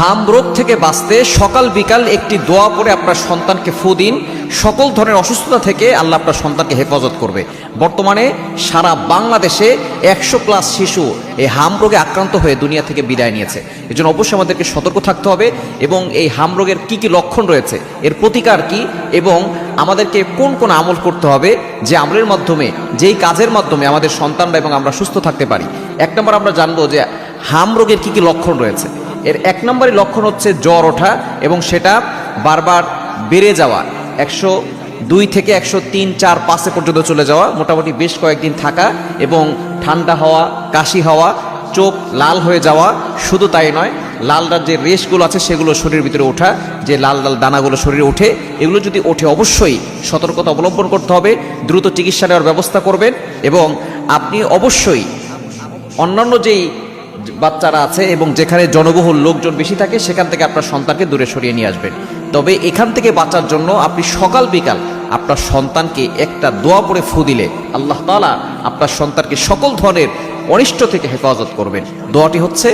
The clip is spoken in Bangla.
হাম রোগ থেকে বাঁচতে সকাল বিকাল একটি দোয়া পড়ে আপনার সন্তানকে ফু দিন। সকল ধরনের অসুস্থতা থেকে আল্লাহ আপনার সন্তানকে হেফাজত করবে। বর্তমানে সারা বাংলাদেশে 100+ শিশু এই হাম রোগে আক্রান্ত হয়ে দুনিয়া থেকে বিদায় নিয়েছে। এজন্য অবশ্যই আমাদেরকে সতর্ক থাকতে হবে এবং এই হাম রোগের কি কি লক্ষণ রয়েছে, এর প্রতিকার কি, এবং আমাদেরকে কোন কোন আমল করতে হবে, যে আমলের মাধ্যমে, যেই কাজের মাধ্যমে আমাদের সন্তানরা এবং আমরা সুস্থ থাকতে পারি। 1 নম্বর আমরা জানবো যে হাম রোগের কি কি লক্ষণ রয়েছে। এর 1 নম্বরের লক্ষণ হচ্ছে জ্বর ওঠা এবং সেটা বারবার বেড়ে যাওয়া, 102 থেকে 103, 4, 5 পর্যন্ত চলে যাওয়া, মোটামুটি বেশ কয়েকদিন থাকা এবং ঠান্ডা হওয়া, কাশি হওয়া, চোখ লাল হয়ে যাওয়া। শুধু তাই নয়, লাল লাল যে রেশগুলো আছে সেগুলো শরীরের ভিতরে ওঠা, যে লাল লাল দানাগুলো শরীরে ওঠে, এগুলো যদি ওঠে অবশ্যই সতর্কতা অবলম্বন করতে হবে, দ্রুত চিকিৎসা নেওয়ার ব্যবস্থা করবেন। এবং আপনি অবশ্যই অন্যান্য যেই বাচ্চারা আছে এবং যেখানে জনবহুল লোকজন বেশি থাকে সেখান থেকে আপনার সন্তানকে দূরে সরিয়ে নিয়ে আসবেন। তবে এখান থেকে বাঁচার জন্য আপনি সকাল বিকাল আপনার সন্তানকে একটা দোয়া পড়ে ফু দিলে আল্লাহ তাআলা আপনার সন্তানকে সকল ধরনের অনিষ্ট থেকে হেফাজত করবেন। দোয়াটি হচ্ছে